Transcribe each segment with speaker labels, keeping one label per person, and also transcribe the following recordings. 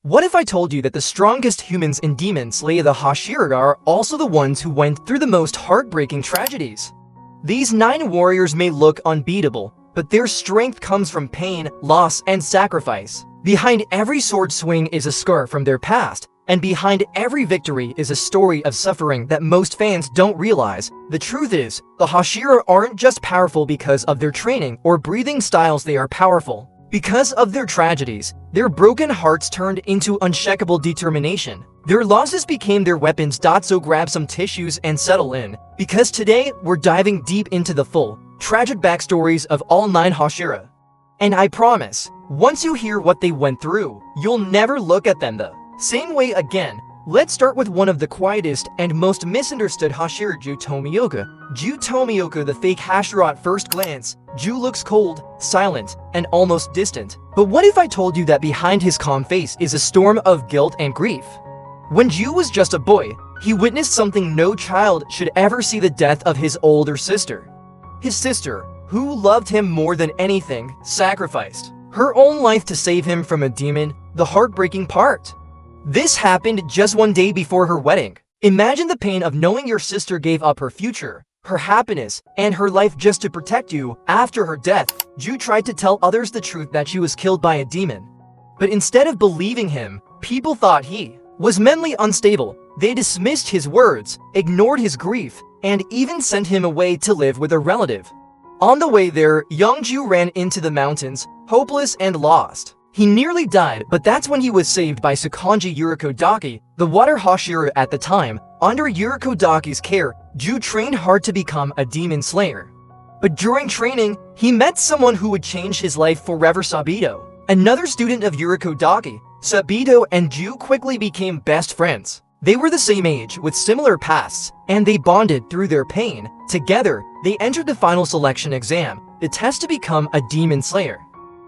Speaker 1: What if I told you that the strongest humans in Demon Slayer, the Hashira, are also the ones who went through the most heartbreaking tragedies? These 9 warriors may look unbeatable, but their strength comes from pain, loss, and sacrifice. Behind every sword swing is a scar from their past, and behind every victory is a story of suffering that most fans don't realize. The truth is, the Hashira aren't just powerful because of their training or breathing styles, they are powerful because of their tragedies. Their broken hearts turned into unshakable determination. Their losses became their weapons. So grab some tissues and settle in, because today we're diving deep into the full, tragic backstories of all 9 Hashira. And I promise, once you hear what they went through, you'll never look at them the same way again. Let's start with one of the quietest and most misunderstood Hashira, Giyu Tomioka. Giyu Tomioka, the fake Hashira. At first glance, Giyu looks cold, silent, and almost distant. But what if I told you that behind his calm face is a storm of guilt and grief? When Giyu was just a boy, he witnessed something no child should ever see: the death of his older sister. His sister, who loved him more than anything, sacrificed her own life to save him from a demon. The heartbreaking part: this happened just one day before her wedding. Imagine the pain of knowing your sister gave up her future, her happiness, and her life just to protect you. After her death, Giyu tried to tell others the truth that she was killed by a demon. But instead of believing him, people thought he was mentally unstable. They dismissed his words, ignored his grief, and even sent him away to live with a relative. On the way there, young Giyu ran into the mountains, hopeless and lost. He nearly died, but that's when he was saved by Tsukanji Urokodaki, the water Hashira. At the time, under Urokodaki's care, Giyu trained hard to become a demon slayer. But during training, he met someone who would change his life forever: Sabito, another student of Urokodaki. Sabito and Giyu quickly became best friends. They were the same age, with similar pasts, and they bonded through their pain. Together, they entered the final selection exam, the test to become a demon slayer.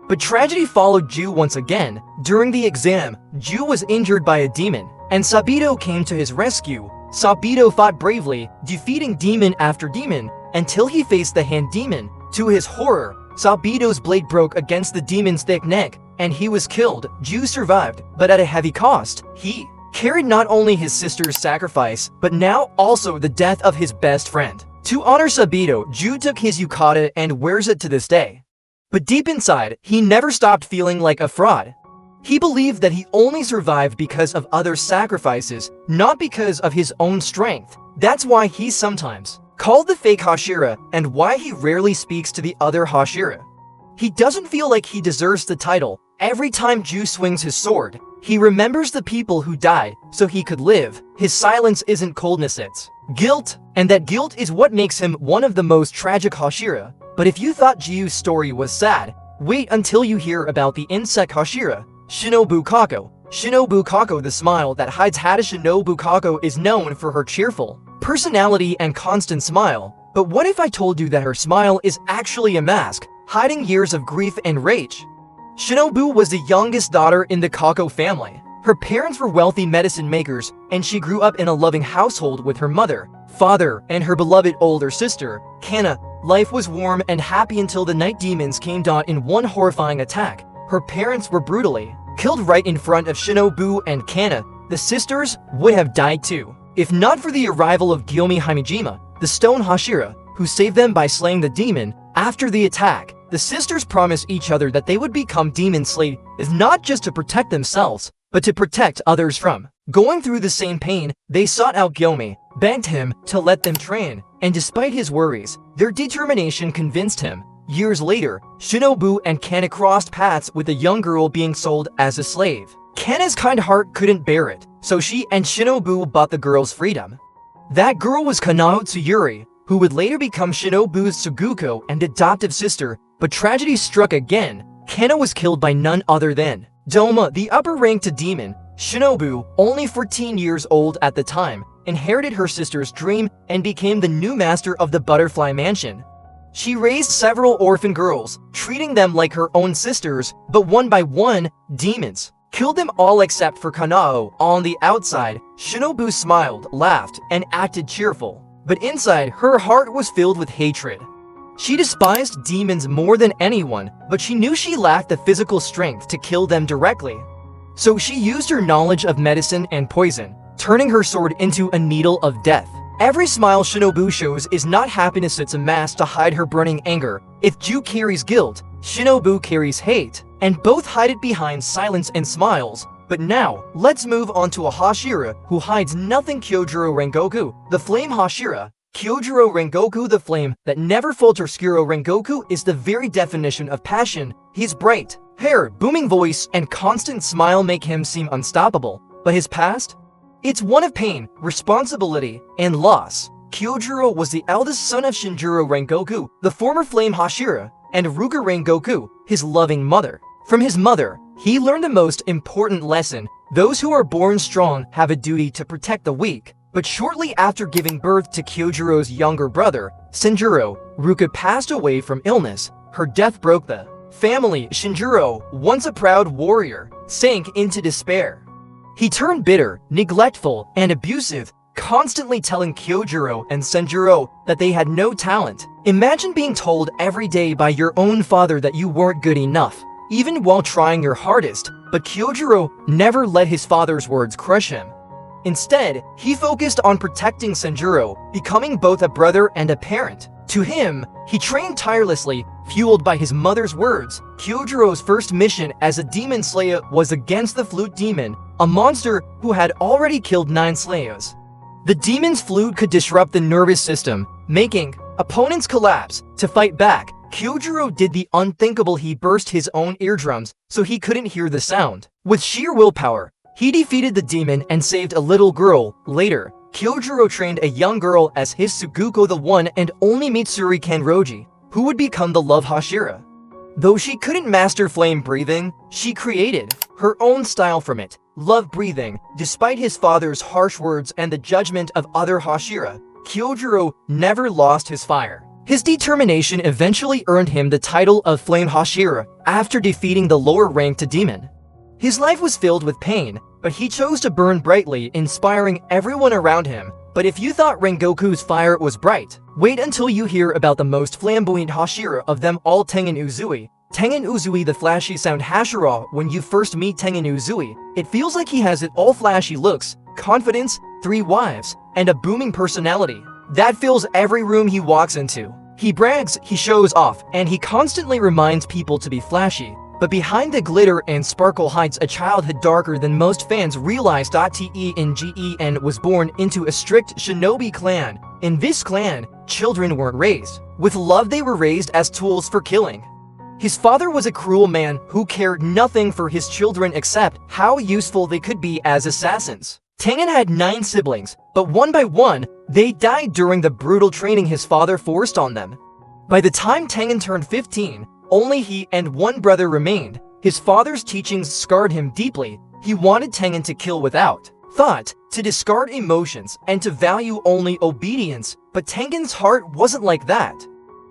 Speaker 1: But tragedy followed Giyu once again. During the exam, Giyu was injured by a demon, and Sabito came to his rescue. Sabito fought bravely, defeating demon after demon, until he faced the hand demon. To his horror, Sabito's blade broke against the demon's thick neck, and he was killed. Giyu survived, but at a heavy cost. He carried not only his sister's sacrifice, but now also the death of his best friend. To honor Sabito, Giyu took his yukata and wears it to this day. But deep inside, he never stopped feeling like a fraud. He believed that he only survived because of others' sacrifices, not because of his own strength. That's why he's sometimes called the fake Hashira, and why he rarely speaks to the other Hashira. He doesn't feel like he deserves the title. Every time Giyu swings his sword, he remembers the people who died so he could live. His silence isn't coldness, it's guilt, and that guilt is what makes him one of the most tragic Hashira. But if you thought Giyu's story was sad, wait until you hear about the insect Hashira, Shinobu Kocho. Shinobu Kocho, the smile that hides Hada. Shinobu Kocho is known for her cheerful personality and constant smile. But what if I told you that her smile is actually a mask, hiding years of grief and rage? Shinobu was the youngest daughter in the Kocho family. Her parents were wealthy medicine makers, and she grew up in a loving household with her mother, father, and her beloved older sister, Kana. Life was warm and happy until the night demons came down in one horrifying attack. Her parents were brutally killed right in front of Shinobu and Kana. The sisters would have died too, if not for the arrival of Gyomei Himejima, the stone Hashira, who saved them by slaying the demon. After the attack, the sisters promised each other that they would become demon slayers, not just to protect themselves, but to protect others from going through the same pain. They sought out Gyomei, begged him to let them train, and despite his worries, their determination convinced him. Years later, Shinobu and Kana crossed paths with a young girl being sold as a slave. Kana's kind heart couldn't bear it, so she and Shinobu bought the girl's freedom. That girl was Kanao Tsuyuri, who would later become Shinobu's Suguko and adoptive sister. But tragedy struck again. Kana was killed by none other than Doma, the upper-ranked demon. Shinobu, only 14 years old at the time, inherited her sister's dream and became the new master of the Butterfly Mansion. She raised several orphan girls, treating them like her own sisters, but one by one, demons killed them all except for Kanao. On the outside, Shinobu smiled, laughed, and acted cheerful, but inside, her heart was filled with hatred. She despised demons more than anyone, but she knew she lacked the physical strength to kill them directly. So she used her knowledge of medicine and poison, turning her sword into a needle of death. Every smile Shinobu shows is not happiness, it's a mask to hide her burning anger. If Ju carries guilt, Shinobu carries hate, and both hide it behind silence and smiles. But now, let's move on to a Hashira who hides nothing. Kyojuro Rengoku, the Flame Hashira. Kyojuro Rengoku, the flame that never falters. Kyojuro Rengoku is the very definition of passion. His bright hair, booming voice, and constant smile make him seem unstoppable. But his past? It's one of pain, responsibility, and loss. Kyojuro was the eldest son of Shinjiro Rengoku, the former Flame Hashira, and Ruka Rengoku, his loving mother. From his mother, he learned the most important lesson: those who are born strong have a duty to protect the weak. But shortly after giving birth to Kyojuro's younger brother, Shinjiro, Ruka passed away from illness. Her death broke the family. Shinjiro, once a proud warrior, sank into despair. He turned bitter, neglectful, and abusive, constantly telling Kyojuro and Shinjiro that they had no talent. Imagine being told every day by your own father that you weren't good enough, even while trying your hardest. But Kyojuro never let his father's words crush him. Instead, he focused on protecting Shinjiro, becoming both a brother and a parent. To him, he trained tirelessly, fueled by his mother's words. Kyojuro's first mission as a demon slayer was against the flute demon, a monster who had already killed 9 slayers. The demon's flute could disrupt the nervous system, making opponents collapse. To fight back, Kyojuro did the unthinkable: he burst his own eardrums so he couldn't hear the sound. With sheer willpower, he defeated the demon and saved a little girl. Later, Kyojuro trained a young girl as his Suguko, the one and only Mitsuri Kanroji, who would become the Love Hashira. Though she couldn't master flame breathing, she created her own style from it, love breathing. Despite his father's harsh words and the judgment of other Hashira, Kyojuro never lost his fire. His determination eventually earned him the title of Flame Hashira after defeating the lower-ranked demon. His life was filled with pain, but he chose to burn brightly, inspiring everyone around him. But if you thought Rengoku's fire was bright, wait until you hear about the most flamboyant Hashira of them all, Tengen Uzui. Tengen Uzui, the flashy sound Hashira. When you first meet Tengen Uzui, it feels like he has it all: flashy looks, confidence, 3 wives, and a booming personality that fills every room he walks into. He brags, he shows off, and he constantly reminds people to be flashy. But behind the glitter and sparkle hides a childhood darker than most fans realize. Tengen was born into a strict shinobi clan. In this clan, children weren't raised with love, they were raised as tools for killing. His father was a cruel man who cared nothing for his children except how useful they could be as assassins. Tengen had 9 siblings, but one by one, they died during the brutal training his father forced on them. By the time Tengen turned 15, only he and one brother remained. His father's teachings scarred him deeply. He wanted Tengen to kill without thought, to discard emotions, and to value only obedience. But Tengen's heart wasn't like that.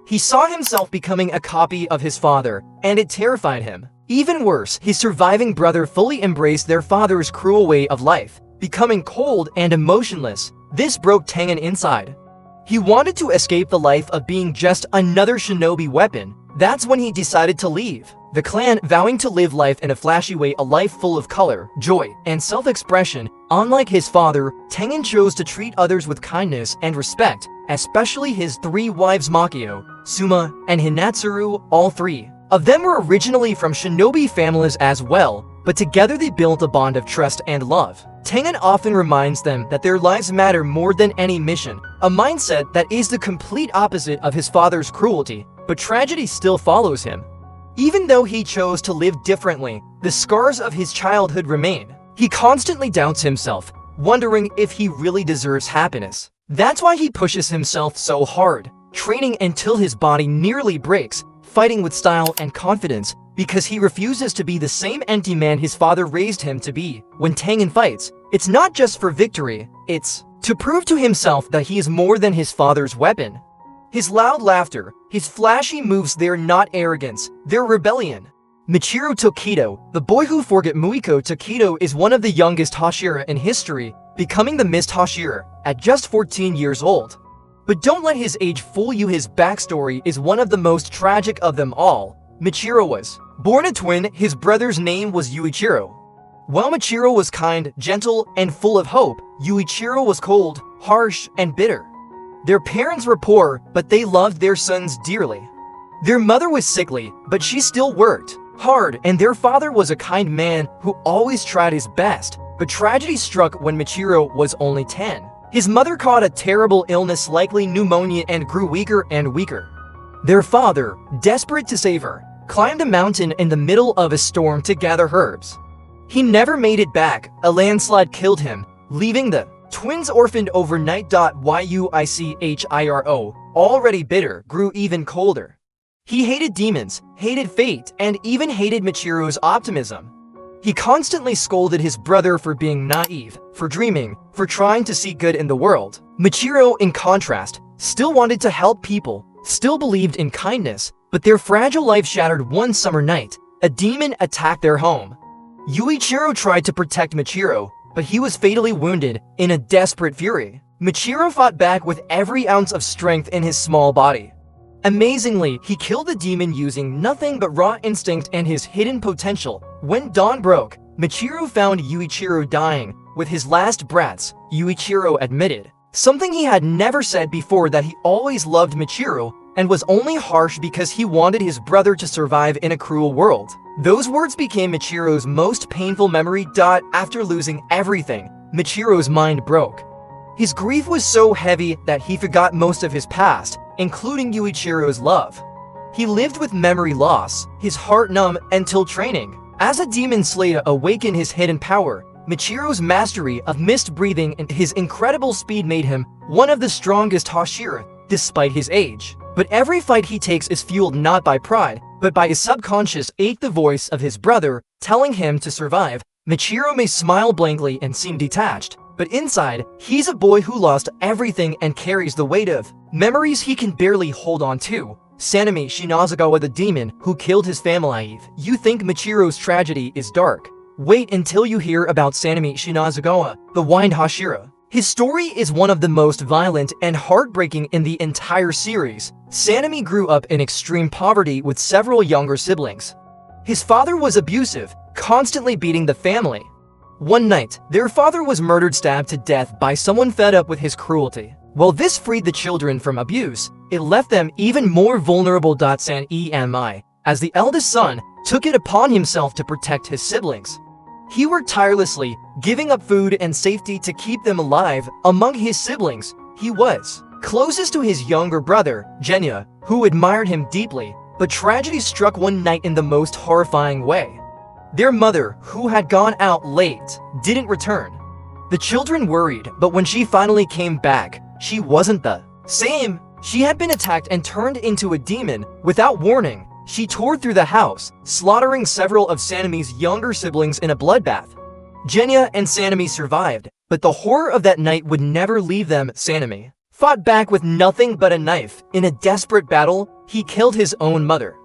Speaker 1: He saw himself becoming a copy of his father, and it terrified him. Even worse, his surviving brother fully embraced their father's cruel way of life, becoming cold and emotionless. This broke Tengen inside. He wanted to escape the life of being just another shinobi weapon. That's when he decided to leave the clan, vowing to live life in a flashy way, a life full of color, joy, and self-expression. Unlike his father, Tengen chose to treat others with kindness and respect, especially his 3 wives Makio, Suma, and Hinatsuru. All 3 of them were originally from shinobi families as well, but together they built a bond of trust and love. Tengen often reminds them that their lives matter more than any mission, a mindset that is the complete opposite of his father's cruelty. But tragedy still follows him. Even though he chose to live differently, the scars of his childhood remain. He constantly doubts himself, wondering if he really deserves happiness. That's why he pushes himself so hard, training until his body nearly breaks, fighting with style and confidence, because he refuses to be the same empty man his father raised him to be. When Tengen fights, it's not just for victory, it's to prove to himself that he is more than his father's weapon. His loud laughter, his flashy moves, they're not arrogance, they're rebellion. Michiru Tokido, the boy who forgot Muiko Tokido, is one of the youngest Hashira in history, becoming the Mist Hashira at just 14 years old. But don't let his age fool you, his backstory is one of the most tragic of them all. Michiru was born a twin, his brother's name was Yuichiro. While Michiro was kind, gentle, and full of hope, Yuichiro was cold, harsh, and bitter. Their parents were poor, but they loved their sons dearly. Their mother was sickly, but she still worked hard, and their father was a kind man who always tried his best, but tragedy struck when Michiro was only 10. His mother caught a terrible illness, likely pneumonia, and grew weaker and weaker. Their father, desperate to save her, climbed a mountain in the middle of a storm to gather herbs. He never made it back. A landslide killed him, leaving the twins orphaned overnight. Yuichiro, already bitter, grew even colder. He hated demons, hated fate, and even hated Michiro's optimism. He constantly scolded his brother for being naive, for dreaming, for trying to see good in the world. Michiro, in contrast, still wanted to help people, still believed in kindness, but their fragile life shattered one summer night. A demon attacked their home. Yuichiro tried to protect Michiro, but he was fatally wounded. In a desperate fury, Michiro fought back with every ounce of strength in his small body. Amazingly, he killed the demon using nothing but raw instinct and his hidden potential. When dawn broke, Michiro found Yuichiro dying. With his last breaths, Yuichiro admitted something he had never said before, that he always loved Michiro and was only harsh because he wanted his brother to survive in a cruel world. Those words became Michiro's most painful memory. After losing everything, Michiro's mind broke. His grief was so heavy that he forgot most of his past, including Yuichiro's love. He lived with memory loss, his heart numb until training. As a demon slayer awakened his hidden power, Michiro's mastery of mist breathing and his incredible speed made him one of the strongest Hashira, despite his age. But every fight he takes is fueled not by pride, but by his subconscious ache, the voice of his brother, telling him to survive. Michiro may smile blankly and seem detached, but inside, he's a boy who lost everything and carries the weight of memories he can barely hold on to. Sanemi Shinozagawa, the demon who killed his family. You think Michiro's tragedy is dark? Wait until you hear about Sanemi Shinozagawa, the Wind Hashira. His story is one of the most violent and heartbreaking in the entire series. Sanemi grew up in extreme poverty with several younger siblings. His father was abusive, constantly beating the family. One night, their father was murdered, stabbed to death by someone fed up with his cruelty. While this freed the children from abuse, it left them even more vulnerable. Sanemi, as the eldest son, took it upon himself to protect his siblings. He worked tirelessly, giving up food and safety to keep them alive. Among his siblings, he was closest to his younger brother, Genya, who admired him deeply, but tragedy struck one night in the most horrifying way. Their mother, who had gone out late, didn't return. The children worried, but when she finally came back, she wasn't the same. She had been attacked and turned into a demon. Without warning, she tore through the house, slaughtering several of Sanemi's younger siblings in a bloodbath. Genya and Sanemi survived, but the horror of that night would never leave them. Sanemi fought back with nothing but a knife. In a desperate battle, he killed his own mother.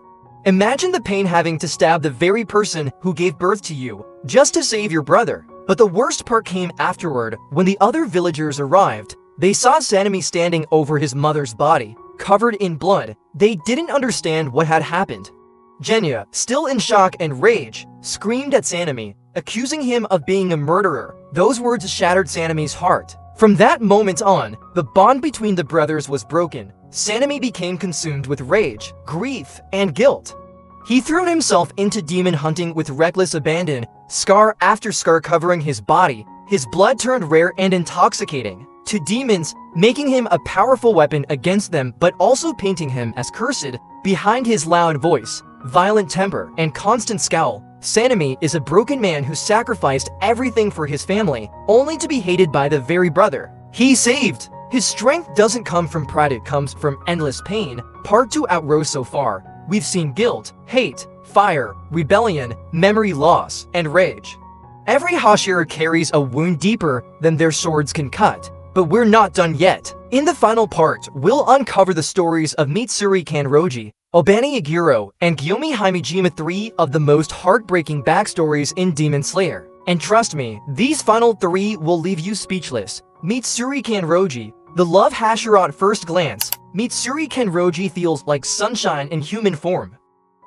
Speaker 1: Imagine the pain having to stab the very person who gave birth to you, just to save your brother. But the worst part came afterward. When the other villagers arrived, they saw Sanemi standing over his mother's body, covered in blood. They didn't understand what had happened. Genya, still in shock and rage, screamed at Sanemi, accusing him of being a murderer. Those words shattered Sanemi's heart. From that moment on, the bond between the brothers was broken. Sanemi became consumed with rage, grief, and guilt. He threw himself into demon hunting with reckless abandon, scar after scar covering his body. His blood turned rare and intoxicating to demons, making him a powerful weapon against them, but also painting him as cursed. Behind his loud voice, violent temper, and constant scowl, Sanemi is a broken man who sacrificed everything for his family, only to be hated by the very brother he saved. His strength doesn't come from pride, it comes from endless pain. Part 2 outrose. So far, we've seen guilt, hate, fire, rebellion, memory loss, and rage. Every Hashira carries a wound deeper than their swords can cut. But we're not done yet. In the final part, we'll uncover the stories of Mitsuri Kanroji, Obanai Iguro, and Gyomei Himejima, 3 of the most heartbreaking backstories in Demon Slayer. And trust me, these final 3 will leave you speechless. Mitsuri Kanroji, the love Hashira at first glance. Mitsuri Kanroji feels like sunshine in human form.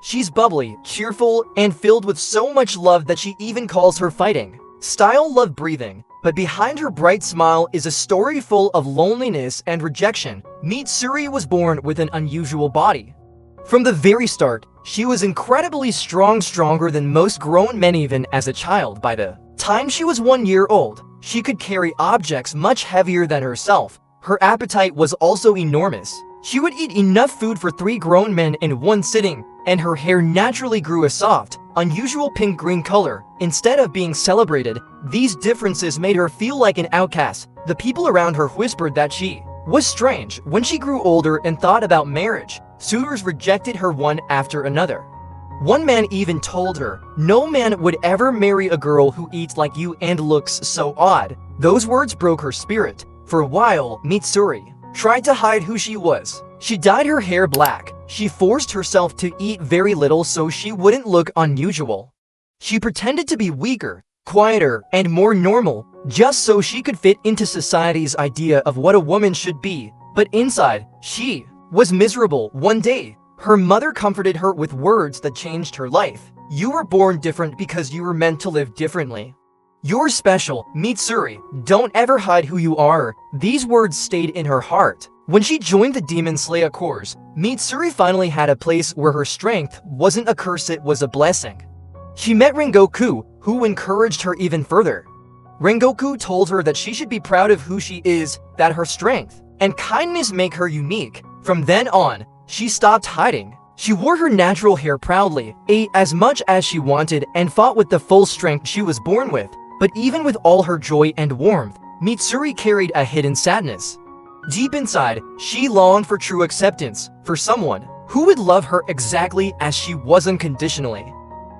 Speaker 1: She's bubbly, cheerful, and filled with so much love that she even calls her fighting style love breathing. But behind her bright smile is a story full of loneliness and rejection. Mitsuri was born with an unusual body. From the very start, she was incredibly stronger than most grown men. Even as a child. By the time she was 1 year old, she could carry objects much heavier than herself. Her appetite was also enormous. She would eat enough food for 3 grown men in one sitting, and her hair naturally grew a soft, unusual pink-green color. Instead of being celebrated, these differences made her feel like an outcast. The people around her whispered that she was strange. When she grew older and thought about marriage, suitors rejected her one after another. One man even told her, "No man would ever marry a girl who eats like you and looks so odd." Those words broke her spirit. For a while, Mitsuri tried to hide who she was. She dyed her hair black. She forced herself to eat very little so she wouldn't look unusual. She pretended to be weaker, quieter, and more normal, just so she could fit into society's idea of what a woman should be. But inside, she was miserable. One day, her mother comforted her with words that changed her life. "You were born different because you were meant to live differently. You're special, Mitsuri. Don't ever hide who you are." These words stayed in her heart. When she joined the Demon Slayer Corps, Mitsuri finally had a place where her strength wasn't a curse, it was a blessing. She met Rengoku, who encouraged her even further. Rengoku told her that she should be proud of who she is, that her strength and kindness make her unique. From then on, she stopped hiding. She wore her natural hair proudly, ate as much as she wanted, and fought with the full strength she was born with. But even with all her joy and warmth, Mitsuri carried a hidden sadness. Deep inside, she longed for true acceptance, for someone who would love her exactly as she was unconditionally.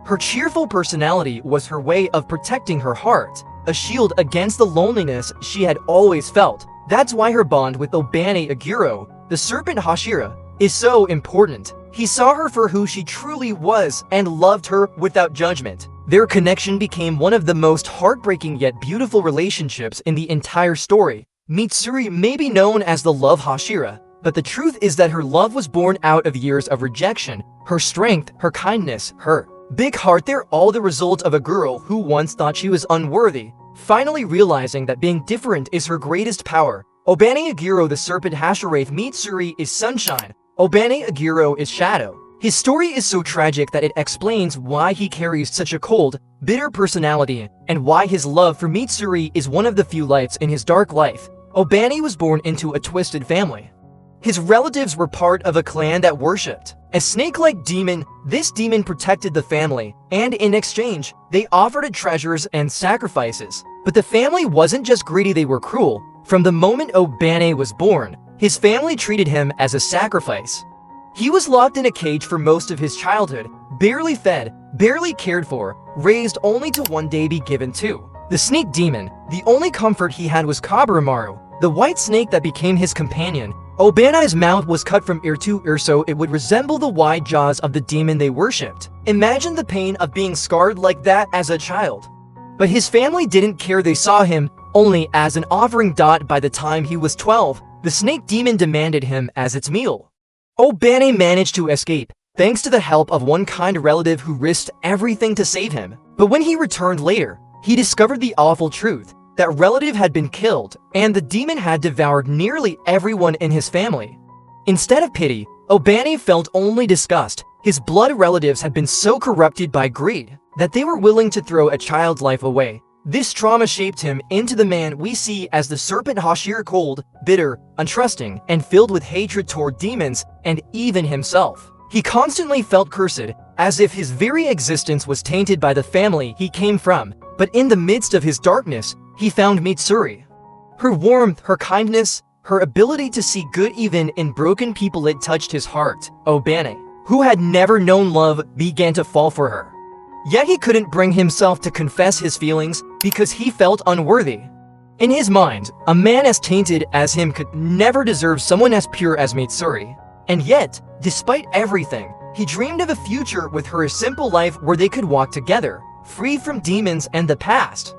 Speaker 1: Her cheerful personality was her way of protecting her heart, a shield against the loneliness she had always felt. That's why her bond with Obanai Iguro, the serpent Hashira, is so important. He saw her for who she truly was and loved her without judgment. Their connection became one of the most heartbreaking yet beautiful relationships in the entire story. Mitsuri may be known as the Love Hashira, but the truth is that her love was born out of years of rejection. Her strength, her kindness, her big heart, they're all the result of a girl who once thought she was unworthy, finally realizing that being different is her greatest power. Obanai Iguro, the serpent Hashira. Mitsuri is sunshine. Obanai Iguro is shadow. His story is so tragic that it explains why he carries such a cold, bitter personality, and why his love for Mitsuri is one of the few lights in his dark life. Obanai was born into a twisted family. His relatives were part of a clan that worshipped a snake-like demon. This demon protected the family, and in exchange, they offered it treasures and sacrifices. But the family wasn't just greedy, they were cruel. From the moment Obanai was born, his family treated him as a sacrifice. He was locked in a cage for most of his childhood, barely fed, barely cared for, raised only to one day be given to the snake demon. The only comfort he had was Kaburamaru, the white snake that became his companion. Obanai's mouth was cut from ear to ear so it would resemble the wide jaws of the demon they worshipped. Imagine the pain of being scarred like that as a child. But his family didn't care, they saw him only as an offering. By the time he was 12, the snake demon demanded him as its meal. Obanai managed to escape, thanks to the help of one kind relative who risked everything to save him. But when he returned later, he discovered the awful truth. That relative had been killed, and the demon had devoured nearly everyone in his family. Instead of pity, Obanai felt only disgust. His blood relatives had been so corrupted by greed that they were willing to throw a child's life away. This trauma shaped him into the man we see as the serpent Hashira, cold, bitter, untrusting, and filled with hatred toward demons and even himself. He constantly felt cursed, as if his very existence was tainted by the family he came from. But in the midst of his darkness, he found Mitsuri. Her warmth, her kindness, her ability to see good even in broken people, it touched his heart. Obanai, who had never known love, began to fall for her. Yet he couldn't bring himself to confess his feelings because he felt unworthy. In his mind, a man as tainted as him could never deserve someone as pure as Mitsuri. And yet, despite everything, he dreamed of a future with her, a simple life where they could walk together, free from demons and the past.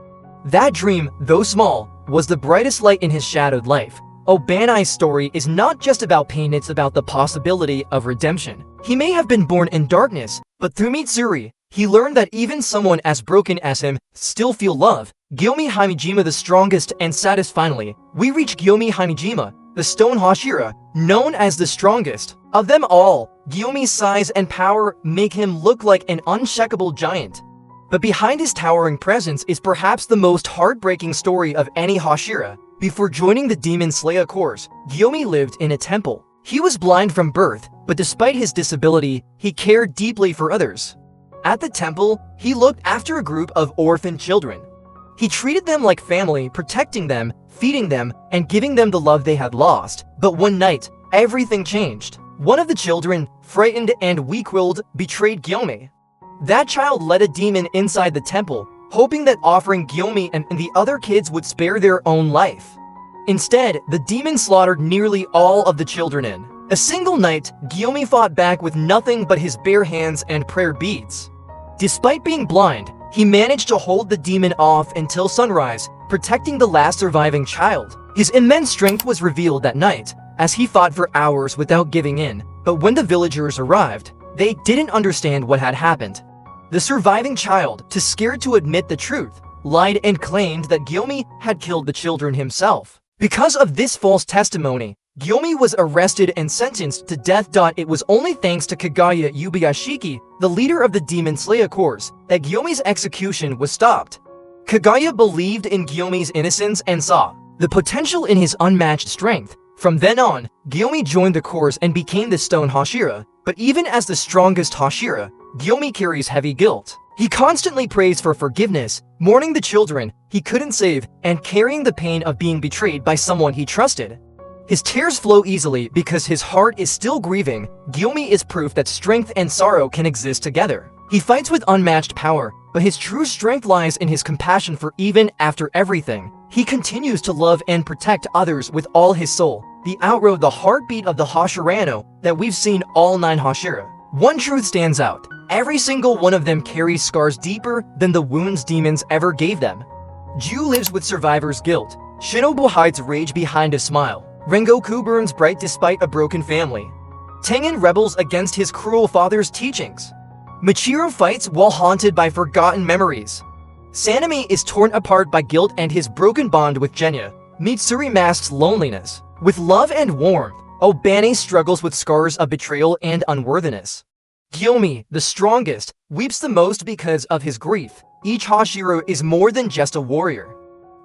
Speaker 1: That dream, though small, was the brightest light in his shadowed life. Obanai's story is not just about pain, it's about the possibility of redemption. He may have been born in darkness, but through Mitsuri, he learned that even someone as broken as him still feel love. Gyomei Himejima, the strongest and saddest. Finally, we reach Gyomei Himejima, the stone Hashira, known as the strongest of them all. Gyomei's size and power make him look like an unshakable giant. But behind his towering presence is perhaps the most heartbreaking story of any Hashira. Before joining the Demon Slayer Corps, Gyomei lived in a temple. He was blind from birth, but despite his disability, he cared deeply for others. At the temple, he looked after a group of orphan children. He treated them like family, protecting them, feeding them, and giving them the love they had lost. But one night, everything changed. One of the children, frightened and weak-willed, betrayed Gyomei. That child led a demon inside the temple, hoping that offering Gyomei and the other kids would spare their own life. Instead, the demon slaughtered nearly all of the children in a single night. Gyomei fought back with nothing but his bare hands and prayer beads. Despite being blind, he managed to hold the demon off until sunrise, protecting the last surviving child. His immense strength was revealed that night, as he fought for hours without giving in. But when the villagers arrived, they didn't understand what had happened. The surviving child, too scared to admit the truth, lied and claimed that Gyomei had killed the children himself. Because of this false testimony, Gyomei was arrested and sentenced to death. It was only thanks to Kaguya Yubashiki, the leader of the Demon Slayer Corps, that Gyomei's execution was stopped. Kaguya believed in Gyomei's innocence and saw the potential in his unmatched strength. From then on, Gyomei joined the Corps and became the Stone Hashira. But even as the strongest Hashira, Gyomei carries heavy guilt. He constantly prays for forgiveness, mourning the children he couldn't save, and carrying the pain of being betrayed by someone he trusted. His tears flow easily because his heart is still grieving. Gyomei is proof that strength and sorrow can exist together. He fights with unmatched power, but his true strength lies in his compassion. For even after everything, he continues to love and protect others with all his soul. The outroad, the heartbeat of the Hashirano that we've seen all 9 Hashira. One truth stands out. Every single one of them carries scars deeper than the wounds demons ever gave them. Giyu lives with survivor's guilt. Shinobu hides rage behind a smile. Rengoku burns bright despite a broken family. Tengen rebels against his cruel father's teachings. Michiru fights while haunted by forgotten memories. Sanemi is torn apart by guilt and his broken bond with Genya. Mitsuri masks loneliness with love and warmth. Obanai struggles with scars of betrayal and unworthiness. Gyomei, the strongest, weeps the most because of his grief. Each Hashira is more than just a warrior.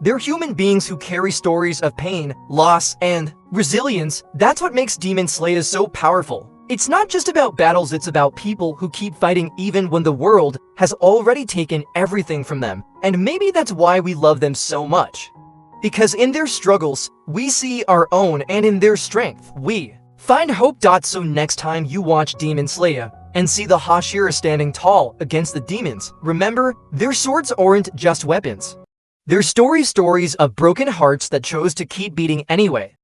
Speaker 1: They're human beings who carry stories of pain, loss, and resilience. That's what makes Demon Slayer so powerful. It's not just about battles, it's about people who keep fighting even when the world has already taken everything from them. And maybe that's why we love them so much. Because in their struggles, we see our own, and in their strength, we find hope. So next time you watch Demon Slayer and see the Hashira standing tall against the demons, remember, their swords aren't just weapons. They're stories of broken hearts that chose to keep beating anyway.